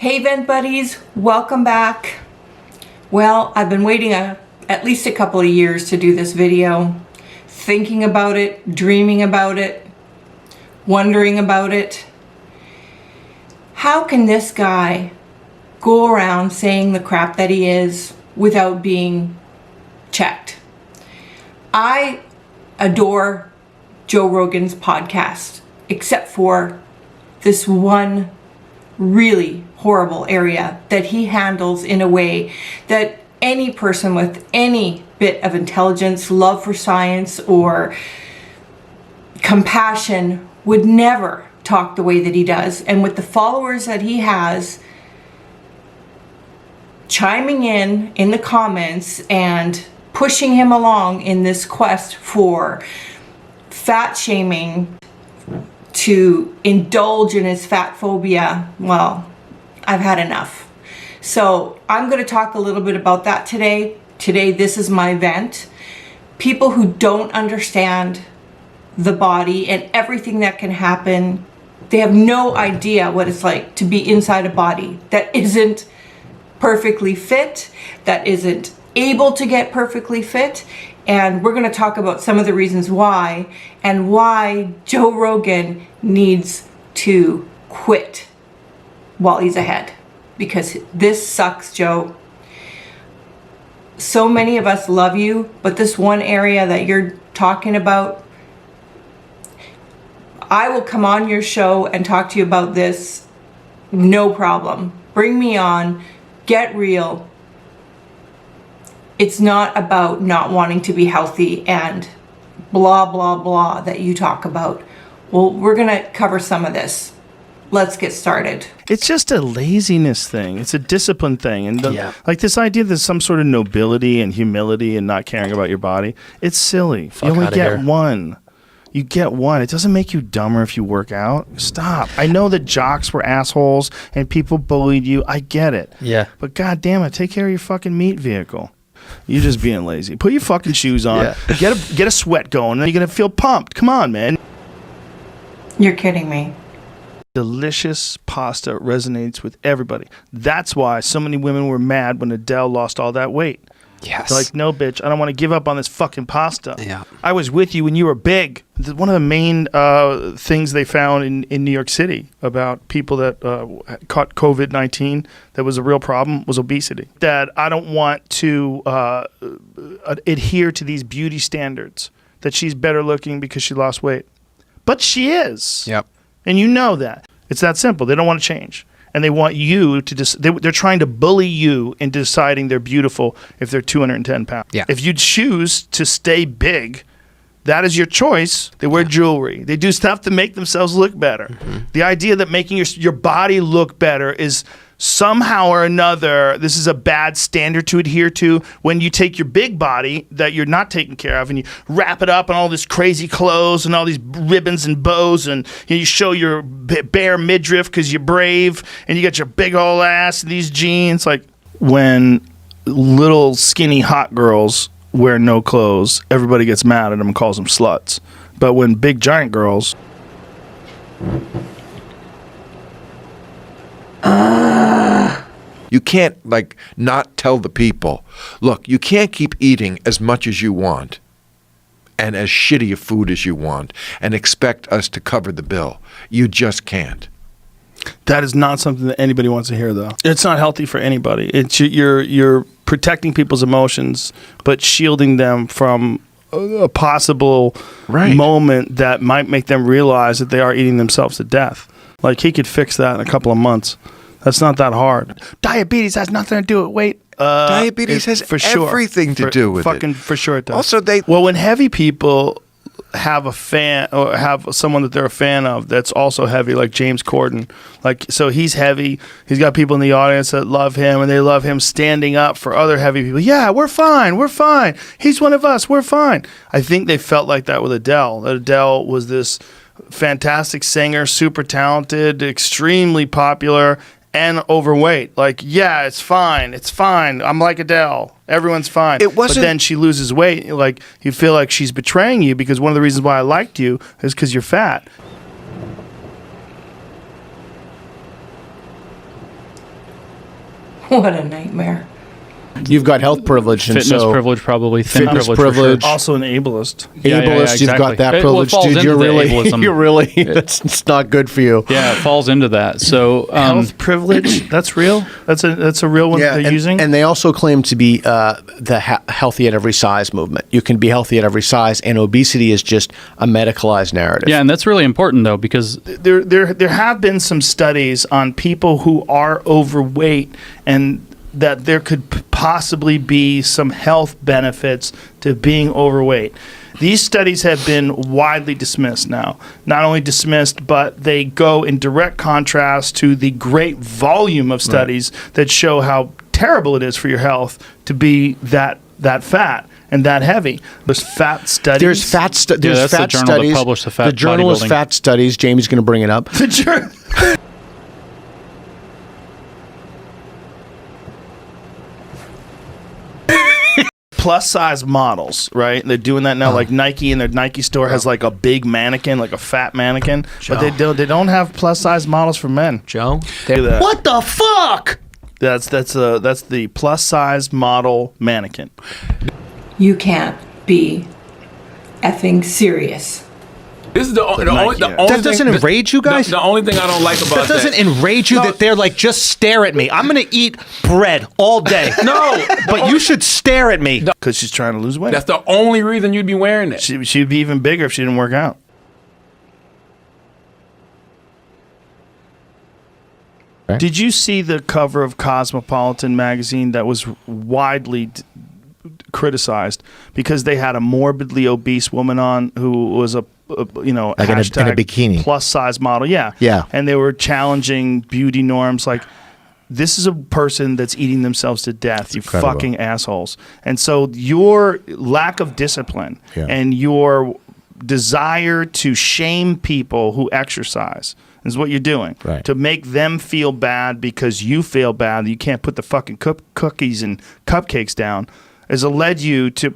Hey Vent Buddies, welcome back. Well, I've been waiting at least a couple of years to do this video, thinking about it, dreaming about it, wondering about it. How can this guy go around saying the crap that he is without being checked? I adore Joe Rogan's podcast, except for this one really horrible area that he handles in a way that any person with any bit of intelligence, love for science, or compassion would never talk the way that he does. And with the followers that he has chiming in the comments and pushing him along in this quest for fat shaming, to indulge in his fat phobia, well, I've had enough. So I'm going to talk a little bit about that today. Today, this is my vent. People who don't understand the body and everything that can happen, they have no idea what it's like to be inside a body that isn't perfectly fit, that isn't able to get perfectly fit. And we're going to talk about some of the reasons why, and why Joe Rogan needs to quit while he's ahead. Because this sucks, Joe. So many of us love you, but this one area that you're talking about, I will come on your show and talk to you about this, no problem. Bring me on, get real. It's not about not wanting to be healthy and blah, blah, blah that you talk about. Well, we're going to cover some of this. Let's get started. It's just a laziness thing. It's a discipline thing. And like this idea that there's some sort of nobility and humility and not caring about your body, it's silly. You only get one. You get one. It doesn't make you dumber if you work out. Stop. I know that jocks were assholes and people bullied you. I get it. Yeah. But God damn it, take care of your fucking meat vehicle. You're just being lazy. Put your fucking shoes on. Yeah. Get a sweat going, and you're going to feel pumped. Come on, man. You're kidding me. Delicious pasta resonates with everybody. That's why so many women were mad when Adele lost all that weight. Yes. They're like, no, bitch, I don't want to give up on this fucking pasta. Yeah. I was with you when you were big. One of the main things they found in New York City about people that caught COVID-19 that was a real problem was obesity. That I don't want to adhere to these beauty standards, that she's better looking because she lost weight. But she is. Yep. And you know that. It's that simple. They don't want to change. And they want you to they're trying to bully you into deciding they're beautiful if they're 210 pounds. Yeah. If you choose to stay big, that is your choice. They wear jewelry. They do stuff to make themselves look better. Mm-hmm. The idea that making your body look better is somehow or another, this is a bad standard to adhere to when you take your big body that you're not taking care of and you wrap it up in all this crazy clothes and all these ribbons and bows, and you show your bare midriff because you're brave, and you got your big old ass and these jeans. Like when little skinny hot girls wear no clothes, everybody gets mad at them and calls them sluts. But when big giant girls... You can't, not tell the people, look, you can't keep eating as much as you want and as shitty a food as you want and expect us to cover the bill. You just can't. That is not something that anybody wants to hear, though. It's not healthy for anybody. It's you're protecting people's emotions, but shielding them from a possible moment that might make them realize that they are eating themselves to death. Like, he could fix that in a couple of months. That's not that hard. Diabetes has nothing to do with weight. Diabetes has everything to do with it. For sure it does. Also, when heavy people have a fan or have someone that they're a fan of that's also heavy, like James Corden, so he's heavy. He's got people in the audience that love him, and they love him standing up for other heavy people. Yeah, we're fine. We're fine. He's one of us. We're fine. I think they felt like that with Adele. That Adele was this fantastic singer, super talented, extremely popular, and overweight. Yeah, it's fine. It's fine. I'm like Adele. Everyone's fine. But then she loses weight. You feel like she's betraying you because one of the reasons why I liked you is because you're fat. What a nightmare. You've got health privilege. And Fitness so privilege, probably. Thin Fitness privilege. For privilege. sure. Also an ableist. Ableist, you've got that privilege, dude. You're really, it's not good for you. Yeah, it falls into that. So Health privilege, that's real? That's a real one they're using? And they also claim to be the healthy at every size movement. You can be healthy at every size, and obesity is just a medicalized narrative. yeah, and that's really important though, because There have been some studies on people who are overweight and that there could possibly be some health benefits to being overweight. These studies have been widely dismissed now. Not only dismissed, but they go in direct contrast to the great volume of studies that show how terrible it is for your health to be that fat and that heavy. There's fat studies. There's fat, that's there's the fat journal studies. that published the fat The journal is bodybuilding. Fat Studies. Jamie's going to bring it up. Plus size models, right? They're doing that now. Like Nike in their Nike store has like a big mannequin, like a fat mannequin, but they don't have plus size models for men. Joe? Look at that. What the fuck? That's the plus size model mannequin. You can't be effing serious. This is the only That doesn't thing, enrage you guys? The only thing I don't like about That doesn't enrage you No. that they're like, just stare at me. I'm going to eat bread all day. No, But you should stare at me. Because she's trying to lose weight. That's the only reason you'd be wearing it. She'd be even bigger if she didn't work out. Right. Did you see the cover of Cosmopolitan magazine that was widely criticized because they had a morbidly obese woman on who was a Like in a hashtag bikini. plus size model? Yeah. And they were challenging beauty norms like, this is a person that's eating themselves to death, you incredible. fucking assholes. And so your lack of discipline and your desire to shame people who exercise is what you're doing. Right. To make them feel bad because you feel bad that you can't put the fucking cookies and cupcakes down has led you to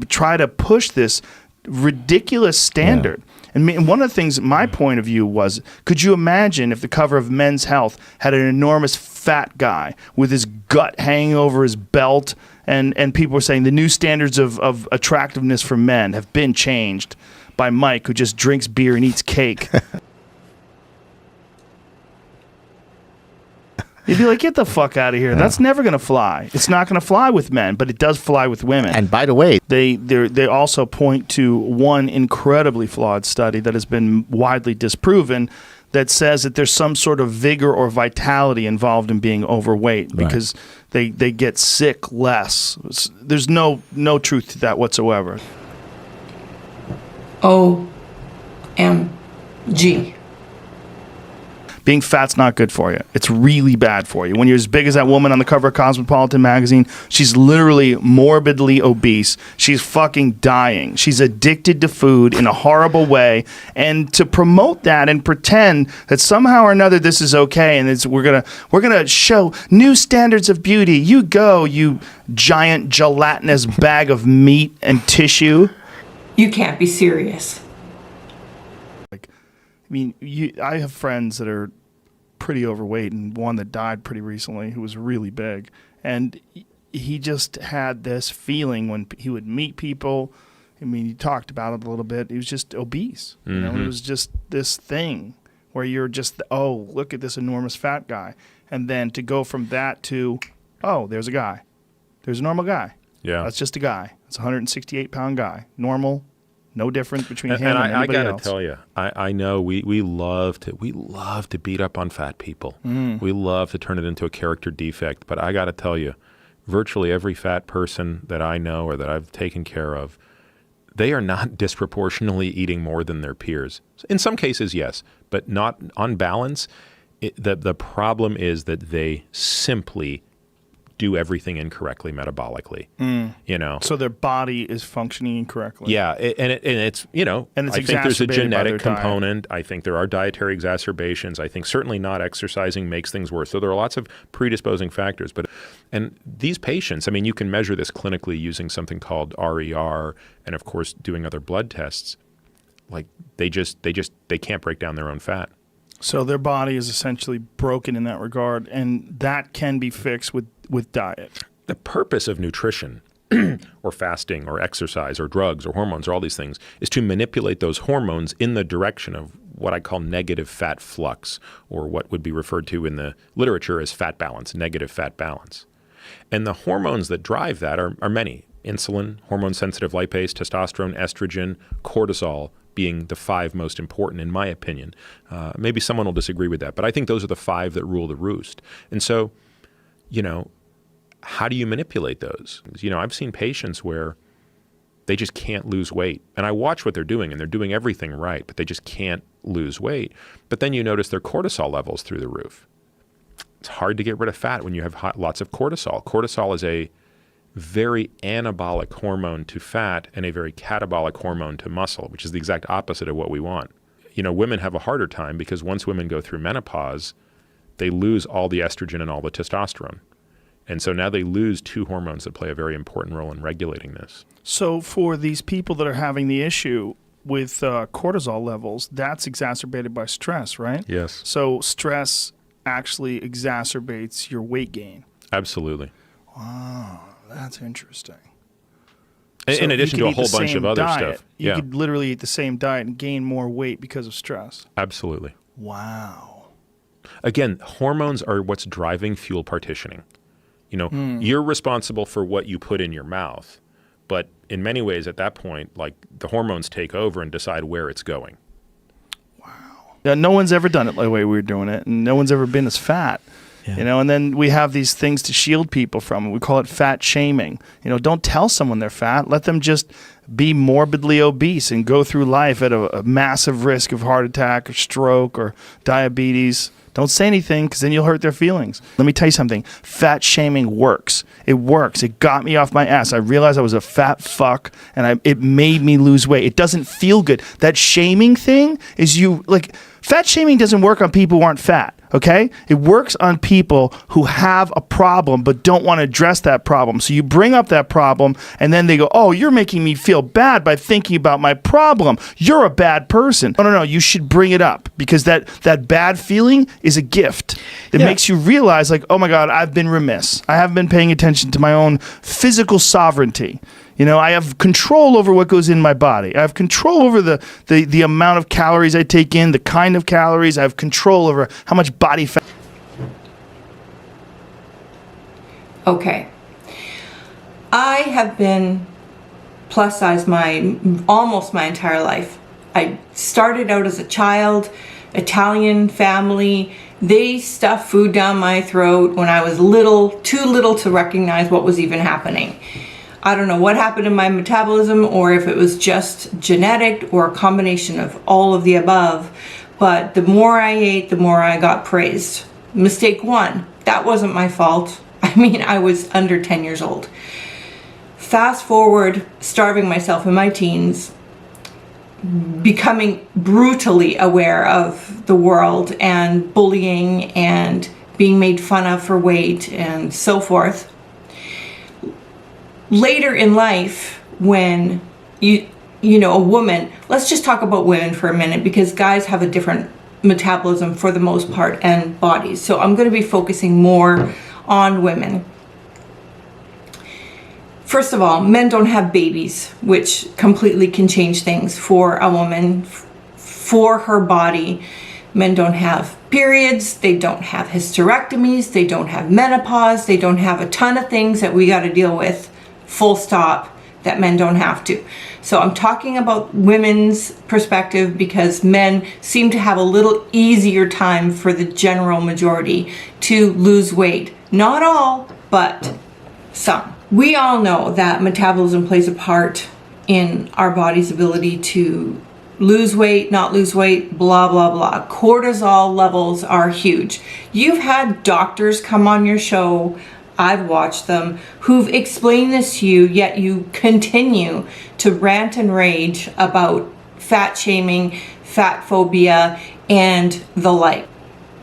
try to push this ridiculous standard. And one of the things, my point of view was, could you imagine if the cover of Men's Health had an enormous fat guy with his gut hanging over his belt, and people were saying the new standards of attractiveness for men have been changed by Mike, who just drinks beer and eats cake. You'd be like, get the fuck out of here. That's never going to fly. It's not going to fly with men, but it does fly with women. And by the way, They also point to one incredibly flawed study that has been widely disproven that says that there's some sort of vigor or vitality involved in being overweight because they get sick less. There's no truth to that whatsoever. OMG. Being fat's not good for you. It's really bad for you. When you're as big as that woman on the cover of Cosmopolitan magazine, she's literally morbidly obese. She's fucking dying. She's addicted to food in a horrible way. And to promote that and pretend that somehow or another this is okay and we're gonna show new standards of beauty. You go, you giant gelatinous bag of meat and tissue. You can't be serious. I mean, I have friends that are pretty overweight, and one that died pretty recently who was really big. And he just had this feeling when he would meet people. I mean, he talked about it a little bit. He was just obese. You know, it was just this thing where you're just, oh, look at this enormous fat guy. And then to go from that to, oh, there's a guy. There's a normal guy. Yeah. That's just a guy. It's a 168-pound guy. Normal. No difference between him and I anybody gotta else. tell you, I know we love to beat up on fat people. We love to turn it into a character defect. But I gotta tell you, virtually every fat person that I know or that I've taken care of, they are not disproportionately eating more than their peers. In some cases, yes, but not on balance. The problem is that they simply do everything incorrectly metabolically. You know, So their body is functioning incorrectly. yeah, and it's you know, And it's I think there's a exacerbated by their genetic diet. component. I think there are dietary exacerbations. I think certainly not exercising makes things worse. So there are lots of predisposing factors. And these patients, I mean, you can measure this clinically using something called RER, and of course doing other blood tests. Like they can't break down their own fat. So their body is essentially broken in that regard, and that can be fixed with diet. The purpose of nutrition or fasting or exercise or drugs or hormones or all these things is to manipulate those hormones in the direction of what I call negative fat flux, or what would be referred to in the literature as fat balance, negative fat balance. And the hormones that drive that are many. Insulin, hormone-sensitive lipase, testosterone, estrogen, cortisol being the 5 most important in my opinion. Maybe someone will disagree with that, but I think those are the 5 that rule the roost. And so, how do you manipulate those? I've seen patients where they just can't lose weight. And I watch what they're doing, and they're doing everything right, but they just can't lose weight. But then you notice their cortisol levels through the roof. It's hard to get rid of fat when you have lots of cortisol. Cortisol is a very anabolic hormone to fat and a very catabolic hormone to muscle, which is the exact opposite of what we want. Women have a harder time because once women go through menopause, they lose all the estrogen and all the testosterone. And so now they lose 2 hormones that play a very important role in regulating this. So for these people that are having the issue with cortisol levels, that's exacerbated by stress, right? Yes. So stress actually exacerbates your weight gain. Absolutely. Wow, that's interesting. In addition to a whole bunch of other stuff. You could literally eat the same diet and gain more weight because of stress. Absolutely. Wow. Again, hormones are what's driving fuel partitioning. You're responsible for what you put in your mouth, but in many ways at that point, like, the hormones take over and decide where it's going. Wow. Yeah, no one's ever done it the way we were doing it, and no one's ever been as fat. Yeah. And then we have these things to shield people from it. We call it fat shaming. Don't tell someone they're fat. Let them just be morbidly obese and go through life at a massive risk of heart attack or stroke or diabetes. Don't say anything, because then you'll hurt their feelings. Let me tell you something. Fat shaming works. It works. It got me off my ass. I realized I was a fat fuck, and it made me lose weight. It doesn't feel good. That shaming thing is fat shaming doesn't work on people who aren't fat. Okay? It works on people who have a problem but don't want to address that problem. So you bring up that problem, and then they go, oh, you're making me feel bad by thinking about my problem. You're a bad person. No. You should bring it up, because that bad feeling is a gift. It makes you realize, like, oh my God, I've been remiss. I haven't been paying attention to my own physical sovereignty. I have control over what goes in my body. I have control over the amount of calories I take in, the kind of calories. I have control over how much body fat. Okay. I have been plus size almost my entire life. I started out as a child, Italian family. They stuffed food down my throat when I was too little to recognize what was even happening. I don't know what happened in my metabolism, or if it was just genetic or a combination of all of the above, but the more I ate, the more I got praised. Mistake 1, that wasn't my fault. I was under 10 years old. Fast forward, starving myself in my teens, becoming brutally aware of the world and bullying and being made fun of for weight and so forth. Later in life, when a woman, let's just talk about women for a minute, because guys have a different metabolism for the most part and bodies. So I'm going to be focusing more on women. First of all, men don't have babies, which completely can change things for a woman, for her body. Men don't have periods, they don't have hysterectomies, they don't have menopause, they don't have a ton of things that we got to deal with, full stop, that men don't have to. So I'm talking about women's perspective, because men seem to have a little easier time for the general majority to lose weight. Not all, but some. We all know that metabolism plays a part in our body's ability to lose weight, not lose weight, blah, blah, blah. Cortisol levels are huge. You've had doctors come on your show, I've watched them, who've explained this to you, yet you continue to rant and rage about fat shaming, fat phobia, and the like.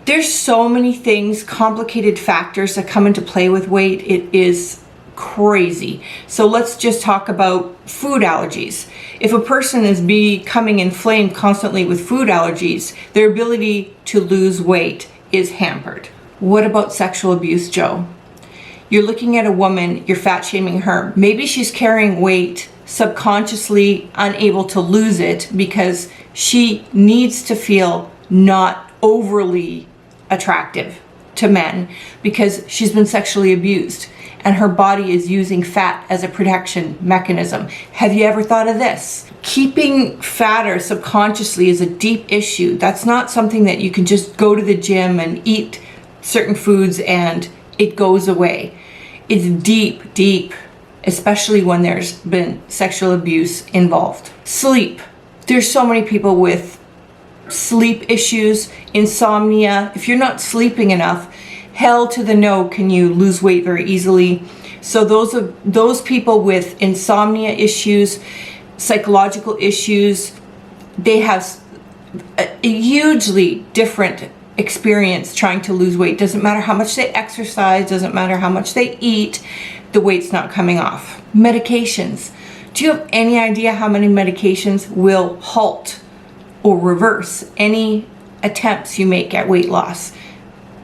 There's so many things, complicated factors that come into play with weight. It is crazy. So let's just talk about food allergies. If a person is becoming inflamed constantly with food allergies, their ability to lose weight is hampered. What about sexual abuse, Joe? You're looking at a woman, you're fat shaming her. Maybe she's carrying weight, subconsciously unable to lose it because she needs to feel not overly attractive to men because she's been sexually abused and her body is using fat as a protection mechanism. Have you ever thought of this? Keeping fatter subconsciously is a deep issue. That's not something that you can just go to the gym and eat certain foods and it goes away. It's deep, deep, especially when there's been sexual abuse involved. Sleep. There's so many people with sleep issues, insomnia. If you're not sleeping enough, hell to the no, can you lose weight very easily. So those people with insomnia issues, psychological issues, they have a hugely different experience trying to lose weight. Doesn't matter how much they exercise, doesn't matter how much they eat, the weight's not coming off. Medications. Do you have any idea how many medications will halt or reverse any attempts you make at weight loss?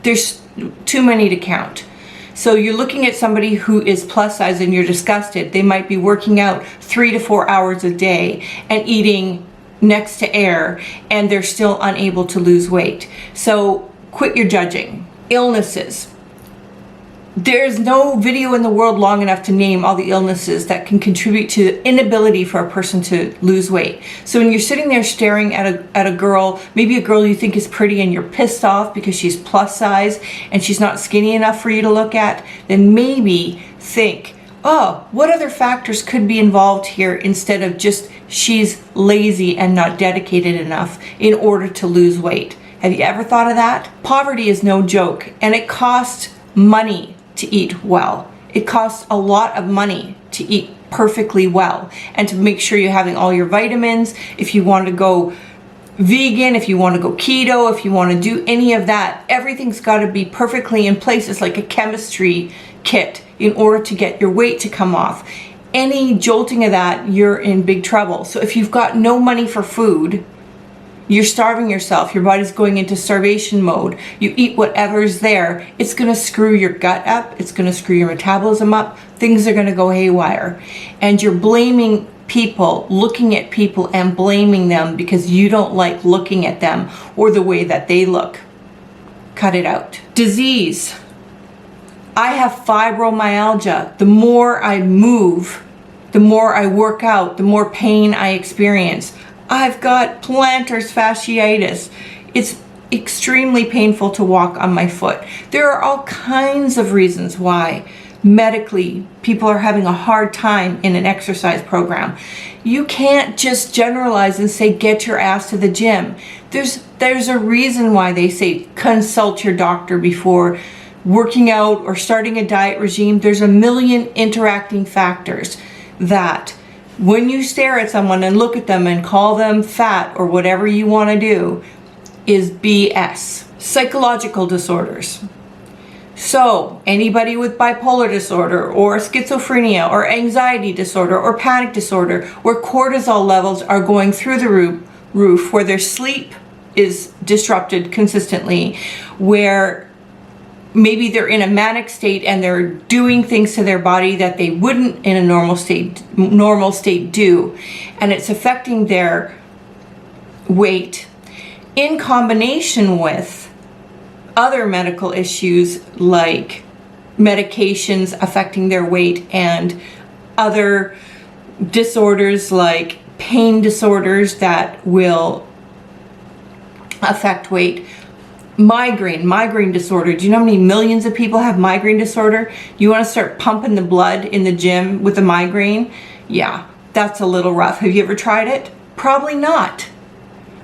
There's too many to count. So you're looking at somebody who is plus size and you're disgusted. They might be working out 3 to 4 hours a day and eating next to air, and they're still unable to lose weight. So quit your judging. Illnesses. There's no video in the world long enough to name all the illnesses that can contribute to the inability for a person to lose weight. So when you're sitting there staring at a girl, maybe a girl you think is pretty and you're pissed off because she's plus size and she's not skinny enough for you to look at, then maybe think, oh, what other factors could be involved here instead of just she's lazy and not dedicated enough in order to lose weight. Have you ever thought of that? Poverty is no joke, and it costs money to eat well. It costs a lot of money to eat perfectly well and to make sure you're having all your vitamins. If you want to go vegan, if you want to go keto, if you want to do any of that, everything's got to be perfectly in place. It's like a chemistry kit in order to get your weight to come off. Any jolting of that, you're in big trouble. So if you've got no money for food, you're starving yourself, your body's going into starvation mode, you eat whatever's there, it's gonna screw your gut up, it's gonna screw your metabolism up, things are gonna go haywire. And you're blaming people, looking at people and blaming them because you don't like looking at them or the way that they look. Cut it out. Disease. I have fibromyalgia. The more I move, the more I work out, the more pain I experience. I've got plantar fasciitis. It's extremely painful to walk on my foot. There are all kinds of reasons why medically people are having a hard time in an exercise program. You can't just generalize and say get your ass to the gym. There's a reason why they say consult your doctor before working out or starting a diet regime. There's a million interacting factors that when you stare at someone and look at them and call them fat or whatever you want to do is BS. Psychological disorders. So anybody with bipolar disorder or schizophrenia or anxiety disorder or panic disorder where cortisol levels are going through the roof, where their sleep is disrupted consistently, where maybe they're in a manic state and they're doing things to their body that they wouldn't in a normal state do, and it's affecting their weight in combination with other medical issues like medications affecting their weight and other disorders like pain disorders that will affect weight. Migraine disorder. Do you know how many millions of people have migraine disorder? You want to start pumping the blood in the gym with a migraine? Yeah, that's a little rough. Have you ever tried it? Probably not.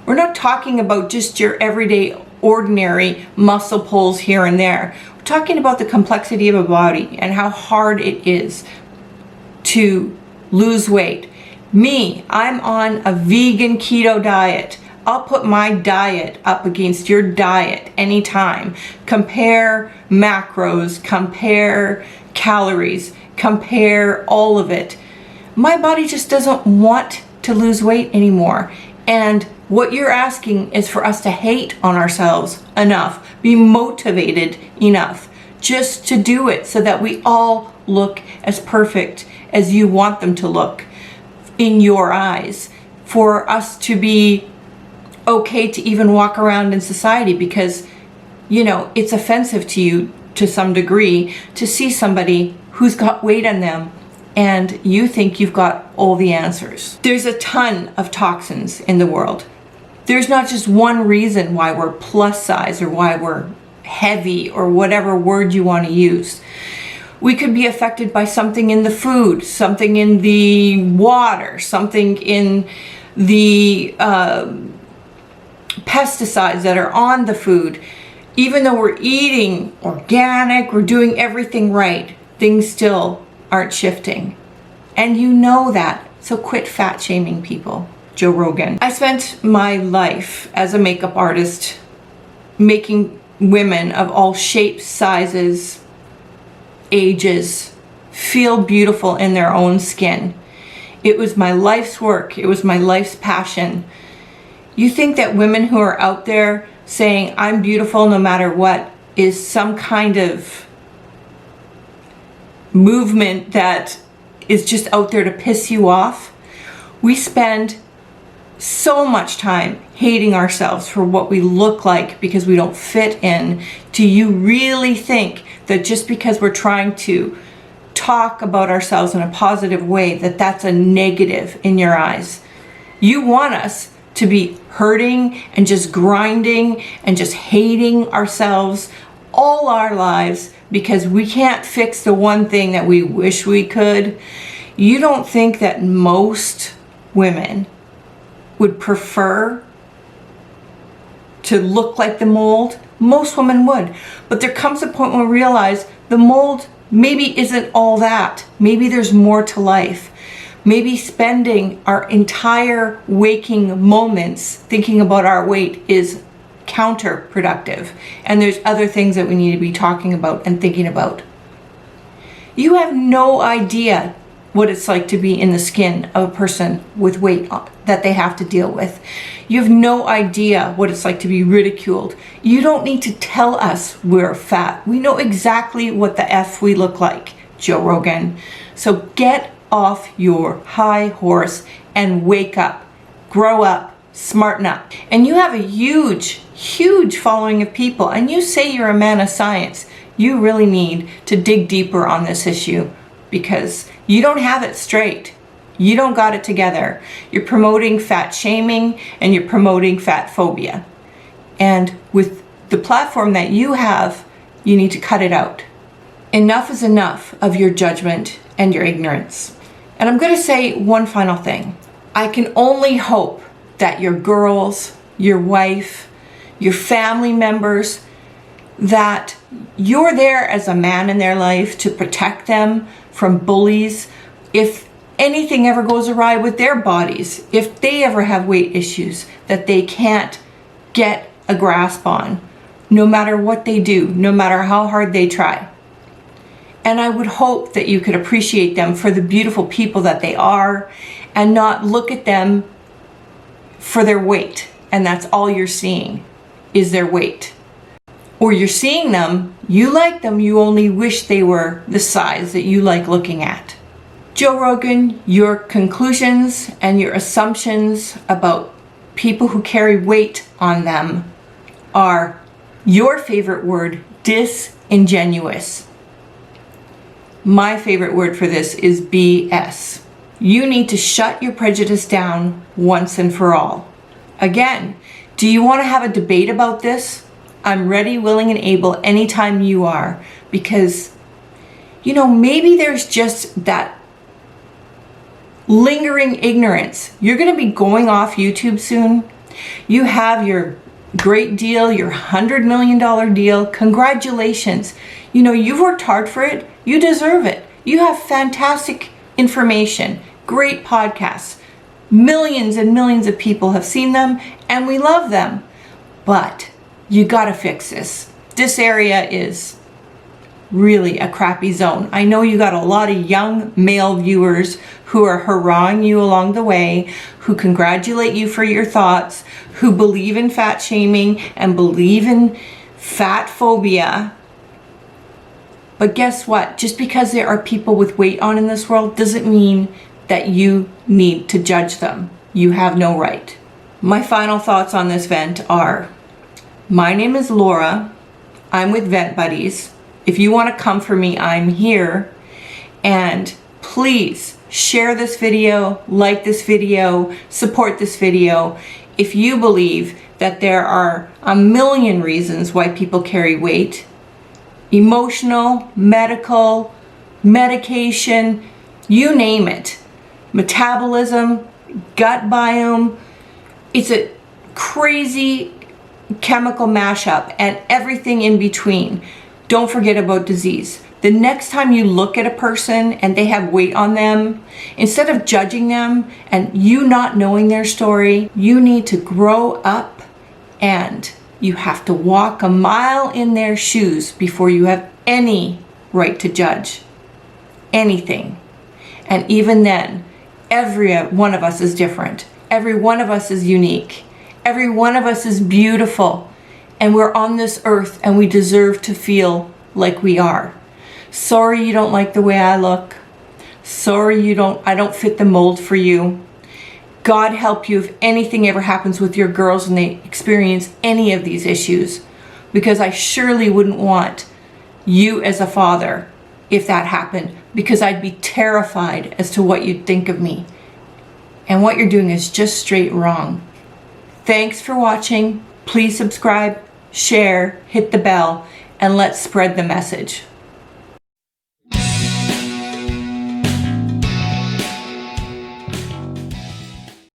We're not talking about just your everyday ordinary muscle pulls here and there. We're talking about the complexity of a body and how hard it is to lose weight. Me, I'm on a vegan keto diet. I'll put my diet up against your diet anytime. Compare macros, compare calories. compare, all of it. My body just doesn't want to lose weight anymore. And what you're asking is for us to hate on ourselves enough, be motivated enough just to do it so that we all look as perfect as you want them to look in your eyes, for us to be okay to even walk around in society, because, you know, it's offensive to you to some degree to see somebody who's got weight on them and you think you've got all the answers. There's a ton of toxins in the world. There's not just one reason why we're plus size or why we're heavy or whatever word you want to use. We could be affected by something in the food, something in the water, something in the pesticides that are on the food. Even though we're eating organic, we're doing everything right, things still aren't shifting. And you know that, so quit fat shaming people. Joe Rogan. I spent my life as a makeup artist making women of all shapes, sizes, ages feel beautiful in their own skin. It was my life's work. It was my life's passion. You think that women who are out there saying I'm beautiful no matter what is some kind of movement that is just out there to piss you off? We spend so much time hating ourselves for what we look like because we don't fit in. Do you really think that just because we're trying to talk about ourselves in a positive way, that that's a negative in your eyes? You want us to be hurting and just grinding and just hating ourselves all our lives because we can't fix the one thing that we wish we could? You don't think that most women would prefer to look like the mold? Most women would. But there comes a point when we realize the mold maybe isn't all that. Maybe there's more to life. Maybe spending our entire waking moments thinking about our weight is counterproductive. And there's other things that we need to be talking about and thinking about. You have no idea what it's like to be in the skin of a person with weight that they have to deal with. You have no idea what it's like to be ridiculed. You don't need to tell us we're fat. We know exactly what the F we look like, Joe Rogan. So get off your high horse and wake up, grow up, smarten up. And you have a huge, huge following of people, and you say you're a man of science. You really need to dig deeper on this issue, because you don't have it straight. You don't got it together. You're promoting fat shaming and you're promoting fat phobia. And with the platform that you have, you need to cut it out. Enough is enough of your judgment and your ignorance. And I'm going to say one final thing. I can only hope that your girls, your wife, your family members, that you're there as a man in their life to protect them from bullies. If anything ever goes awry with their bodies, if they ever have weight issues that they can't get a grasp on, no matter what they do, no matter how hard they try. And I would hope that you could appreciate them for the beautiful people that they are and not look at them for their weight. And that's all you're seeing is their weight. Or you're seeing them, you like them, you only wish they were the size that you like looking at. Joe Rogan, your conclusions and your assumptions about people who carry weight on them are, your favorite word, disingenuous. My favorite word for this is BS. You need to shut your prejudice down once and for all. Again, do you want to have a debate about this? I'm ready, willing, and able anytime you are, because, you know, maybe there's just that lingering ignorance. You're going to be going off YouTube soon. You have your great deal, your $100 million deal. Congratulations. You know, you've worked hard for it. You deserve it. You have fantastic information, great podcasts. Millions and millions of people have seen them, and we love them. But you gotta fix this. This area is really a crappy zone. I know you got a lot of young male viewers who are hurrahing you along the way, who congratulate you for your thoughts, who believe in fat shaming and believe in fat phobia. But guess what? Just because there are people with weight on in this world doesn't mean that you need to judge them. You have no right. My final thoughts on this vent are, my name is Laura. I'm with Vent Buddies. If you want to come for me, I'm here. And please share this video, like this video, support this video. If you believe that there are a million reasons why people carry weight, emotional, medical, medication, you name it, metabolism, gut biome, it's a crazy chemical mashup and everything in between. Don't forget about disease. The next time you look at a person and they have weight on them, instead of judging them and you not knowing their story, you need to grow up and you have to walk a mile in their shoes before you have any right to judge anything. And even then, every one of us is different. Every one of us is unique. Every one of us is beautiful. And we're on this earth and we deserve to feel like we are. Sorry you don't like the way I look. Sorry I don't fit the mold for you. God help you if anything ever happens with your girls and they experience any of these issues. Because I surely wouldn't want you as a father if that happened. Because I'd be terrified as to what you'd think of me. And what you're doing is just straight wrong. Thanks for watching. Please subscribe, share, hit the bell, and let's spread the message.